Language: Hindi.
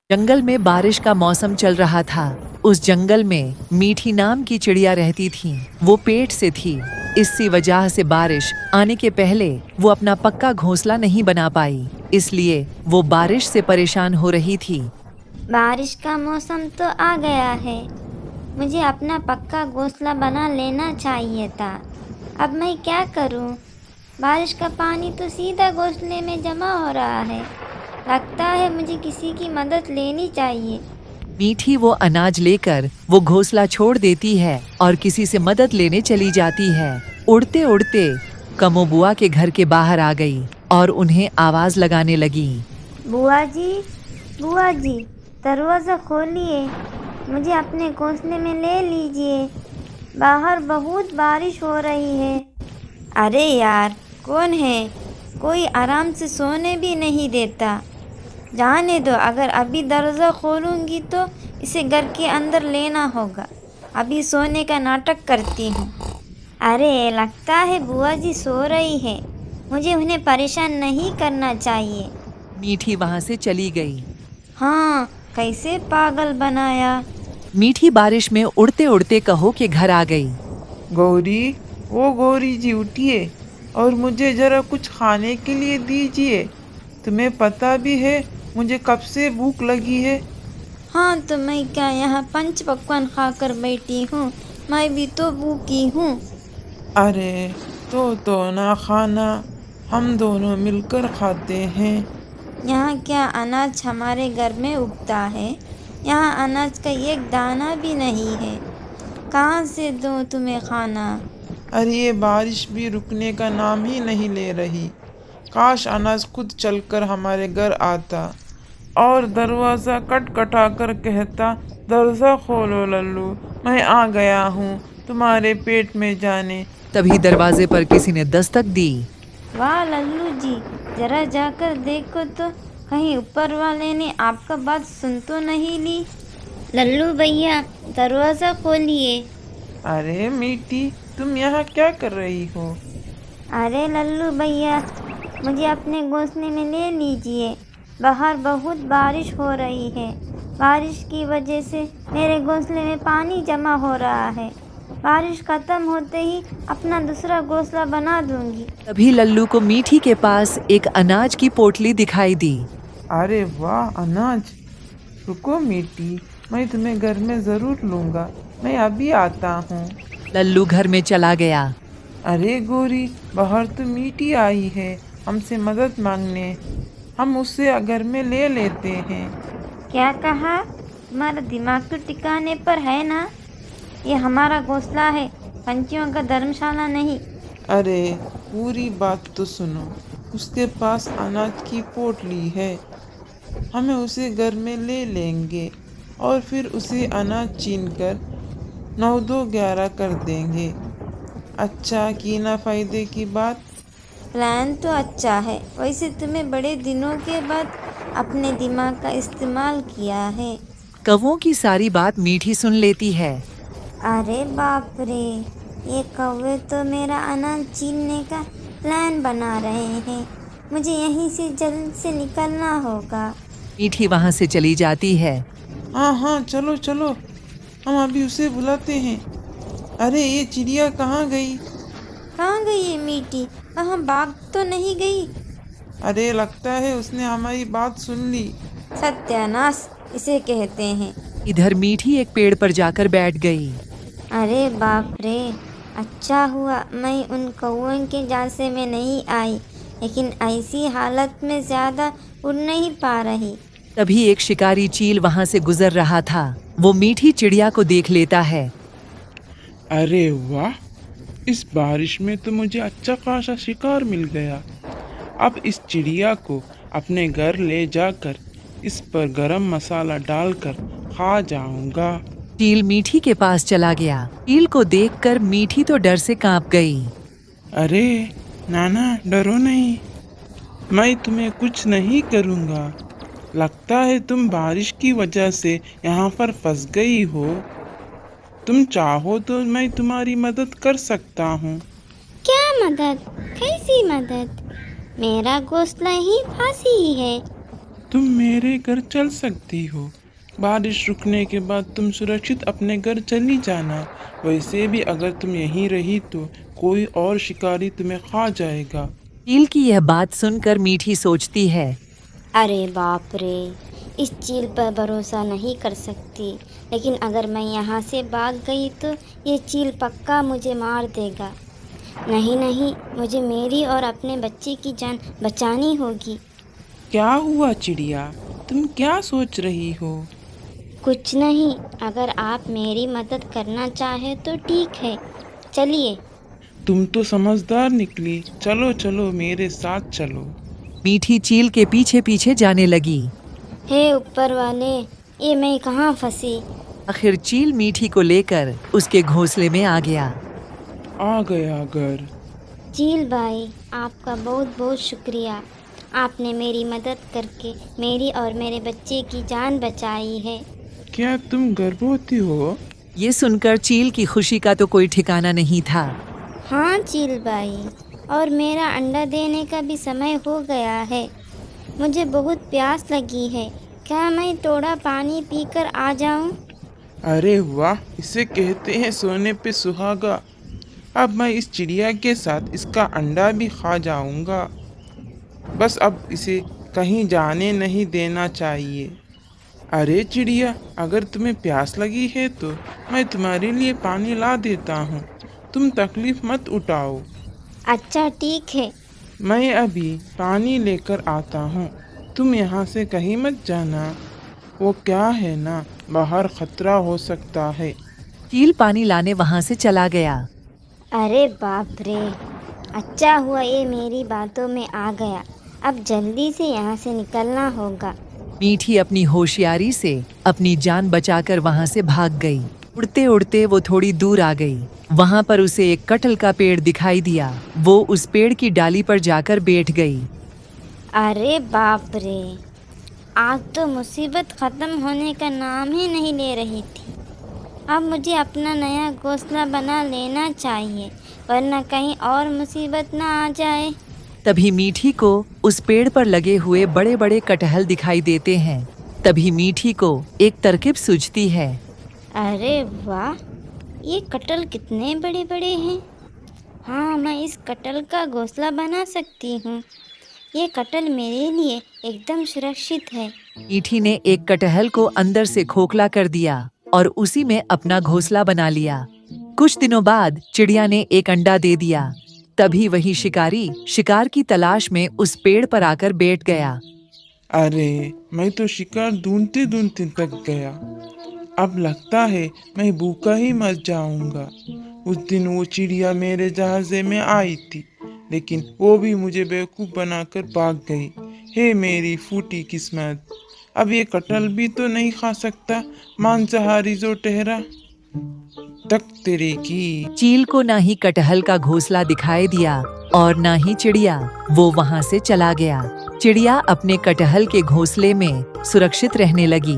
जंगल में बारिश का मौसम चल रहा था। उस जंगल में मीठी नाम की चिड़िया रहती थी। वो पेट से थी। इसी वजह से बारिश आने के पहले वो अपना पक्का घोंसला नहीं बना पाई, इसलिए वो बारिश से परेशान हो रही थी। बारिश का मौसम तो आ गया है। मुझे अपना पक्का घोंसला बना लेना चाहिए था। अब मैं क्या करूं? बारिश का पानी तो सीधा घोंसले में जमा हो रहा है। लगता है मुझे किसी की मदद लेनी चाहिए। मीठी वो अनाज लेकर वो घोंसला छोड़ देती है और किसी से मदद लेने चली जाती है। उड़ते उड़ते कमो बुआ के घर के बाहर आ गई और उन्हें आवाज लगाने लगी। बुआ जी, बुआ जी, दरवाज़ा खोलिए। मुझे अपने घोंसले में ले लीजिए। बाहर बहुत बारिश हो रही है। अरे यार, कौन है? कोई आराम से सोने भी नहीं देता। जाने दो, अगर अभी दरवाज़ा खोलूँगी तो इसे घर के अंदर लेना होगा। अभी सोने का नाटक करती हूँ। अरे, लगता है बुआ जी सो रही है। मुझे उन्हें परेशान नहीं करना चाहिए। मीठी वहां से चली गई। हाँ, कैसे पागल बनाया। मीठी बारिश में उड़ते उड़ते कहो के घर आ गई। गौरी, ओ गौरी जी उठिए और मुझे जरा कुछ खाने के लिए दीजिए। तुम्हें पता भी है मुझे कब से भूख लगी है। हाँ, तो मैं क्या यहाँ पंच पकवान खाकर बैठी हूँ? मैं भी तो भूखी हूँ। अरे तो ना खाना, हम दोनों मिलकर खाते हैं। यहाँ क्या अनाज हमारे घर में उगता है? यहाँ अनाज का एक दाना भी नहीं है। कहाँ से दूँ तुम्हें खाना? अरे ये बारिश भी रुकने का नाम ही नहीं ले रही। काश अनाज खुद चलकर हमारे घर आता और दरवाज़ा खटखटा कर कहता, दरवाज़ा खोलो लल्लू, मैं आ गया हूँ तुम्हारे पेट में जाने। तभी दरवाजे पर किसी ने दस्तक दी। वाह लल्लू जी, जरा जाकर देखो तो कहीं ऊपर वाले ने आपका बात सुन तो नहीं ली। लल्लू भैया, दरवाज़ा खोलिए। अरे मीठी, तुम यहाँ क्या कर रही हो? अरे लल्लू भैया, मुझे अपने घोंसले में ले लीजिए। बाहर बहुत बारिश हो रही है। बारिश की वजह से मेरे घोंसले में पानी जमा हो रहा है। बारिश ख़त्म होते ही अपना दूसरा घोंसला बना दूंगी। तभी लल्लू को मीठी के पास एक अनाज की पोटली दिखाई दी। अरे वाह, अनाज! रुको मीठी, मैं तुम्हें घर में ज़रूर लूँगा। मैं अभी आता हूँ। लल्लू घर में चला गया। अरे गोरी, बाहर तो मीठी आई है हमसे मदद मांगने। हम उसे घर में ले लेते हैं। क्या कहा? तुम्हारा दिमाग तो ठिकाने पर है ना? ये हमारा घोंसला है, पंछियों का धर्मशाला नहीं। अरे पूरी बात तो सुनो। उसके पास अनाज की पोटली है। हमें उसे घर में ले लेंगे और फिर उसे अनाज छीन कर 9 2 11 कर देंगे। अच्छा की ना फायदे की बात। प्लान तो अच्छा है। वैसे तुम्हें बड़े दिनों के बाद अपने दिमाग का इस्तेमाल किया है। कौवों की सारी बात मीठी सुन लेती है। अरे बाप रे, ये कौवे तो मेरा अनाज छीनने का प्लान बना रहे हैं। मुझे यहीं से जल्द से निकलना होगा। मीठी वहां से चली जाती है। हाँ हाँ, चलो चलो, हम अभी उसे बुलाते हैं। अरे ये चिड़िया कहाँ गई? कहाँ गई ये मीठी? कहाँ भाग तो नहीं गई? अरे लगता है उसने हमारी बात सुन ली। सत्यानाश इसे कहते हैं। इधर मीठी एक पेड़ पर जाकर बैठ गई। अरे बाप रे, अच्छा हुआ मैं उन कौओं के झांसे में नहीं आई, लेकिन ऐसी हालत में ज़्यादा उड़ नहीं पा रही। तभी एक शिकारी चील वहां से गुजर रहा था। वो मीठी चिड़िया को देख लेता है। अरे वाह, इस बारिश में तो मुझे अच्छा खासा शिकार मिल गया। अब इस चिड़िया को अपने घर ले जाकर इस पर गरम मसाला डालकर खा जाऊंगा। चील मीठी के पास चला गया। चील को देखकर मीठी तो डर से कांप गई। अरे नाना, डरो नहीं, मैं तुम्हें कुछ नहीं करूंगा। लगता है तुम बारिश की वजह से यहाँ पर फंस गई हो। तुम चाहो तो मैं तुम्हारी मदद कर सकता हूँ। क्या मदद? कैसी मदद? मेरा घोंसला ही फांसी ही है। तुम मेरे घर चल सकती हो। बारिश रुकने के बाद तुम सुरक्षित अपने घर चली जाना। वैसे भी अगर तुम यहीं रही तो कोई और शिकारी तुम्हें खा जाएगा। चील की यह बात सुनकर मीठी सोचती है। अरे बाप रे, इस चील पर भरोसा नहीं कर सकती। लेकिन अगर मैं यहाँ से भाग गई तो ये चील पक्का मुझे मार देगा। नहीं नहीं, मुझे मेरी और अपने बच्चे की जान बचानी होगी। क्या हुआ चिड़िया, तुम क्या सोच रही हो? कुछ नहीं, अगर आप मेरी मदद करना चाहे तो ठीक है, चलिए। तुम तो समझदार निकली। चलो चलो, मेरे साथ चलो। मीठी चील के पीछे पीछे जाने लगी। हे ऊपर वाले, ये मैं कहाँ फंसी? आखिर चील मीठी को लेकर उसके घोंसले में आ गया। आ गया घर। चील भाई, आपका बहुत बहुत शुक्रिया। आपने मेरी मदद करके मेरी और मेरे बच्चे की जान बचाई है। क्या तुम गर्भवती हो? ये सुनकर चील की खुशी का तो कोई ठिकाना नहीं था। हाँ चील भाई, और मेरा अंडा देने का भी समय हो गया है। मुझे बहुत प्यास लगी है, क्या मैं थोड़ा पानी पीकर आ जाऊं? अरे वाह, इसे कहते हैं सोने पे सुहागा। अब मैं इस चिड़िया के साथ इसका अंडा भी खा जाऊंगा। बस अब इसे कहीं जाने नहीं देना चाहिए। अरे चिड़िया, अगर तुम्हें प्यास लगी है तो मैं तुम्हारे लिए पानी ला देता हूँ। तुम तकलीफ मत उठाओ। अच्छा ठीक है। मैं अभी पानी लेकर आता हूँ। तुम यहाँ से कहीं मत जाना। वो क्या है ना, बाहर खतरा हो सकता है। चील पानी लाने वहां से चला गया। अरे बाप रे, अच्छा हुआ ये मेरी बातों में आ गया। अब जल्दी से यहाँ से निकलना होगा। मीठी अपनी होशियारी से अपनी जान बचाकर वहां से भाग गई। उड़ते उड़ते वो थोड़ी दूर आ गई। वहां पर उसे एक कटहल का पेड़ दिखाई दिया। वो उस पेड़ की डाली पर जाकर बैठ गई। अरे बाप रे, आज तो मुसीबत ख़त्म होने का नाम ही नहीं ले रही थी। अब मुझे अपना नया घोंसला बना लेना चाहिए, वरना कहीं और मुसीबत ना आ जाए। तभी मीठी को उस पेड़ पर लगे हुए बड़े बड़े कटहल दिखाई देते हैं। तभी मीठी को एक तरकीब सूझती है। अरे वाह, ये कटहल कितने बड़े बड़े हैं। हाँ, मैं इस कटहल का घोंसला बना सकती हूँ। ये कटहल मेरे लिए एकदम सुरक्षित है। मीठी ने एक कटहल को अंदर से खोखला कर दिया और उसी में अपना घोंसला बना लिया। कुछ दिनों बाद चिड़िया ने एक अंडा दे दिया। तभी वही शिकारी शिकार की तलाश में उस पेड़ पर आकर बैठ गया। अरे, मैं तो शिकार ढूंढते ढूंढते थक गया। अब लगता है मैं भूखा ही मर जाऊंगा। उस दिन वो चिड़िया मेरे जहाज़े में आई थी, लेकिन वो भी मुझे बेवकूफ़ बनाकर भाग गई। हे मेरी फूटी किस्मत, अब ये कटहल भी तो नहीं खा सकता, मांसाहारी जो ठहरा। तक तेरे की। चील को ना ही कटहल का घोंसला दिखाई दिया और ना ही चिड़िया। वो वहां से चला गया। चिड़िया अपने कटहल के घोंसले में सुरक्षित रहने लगी।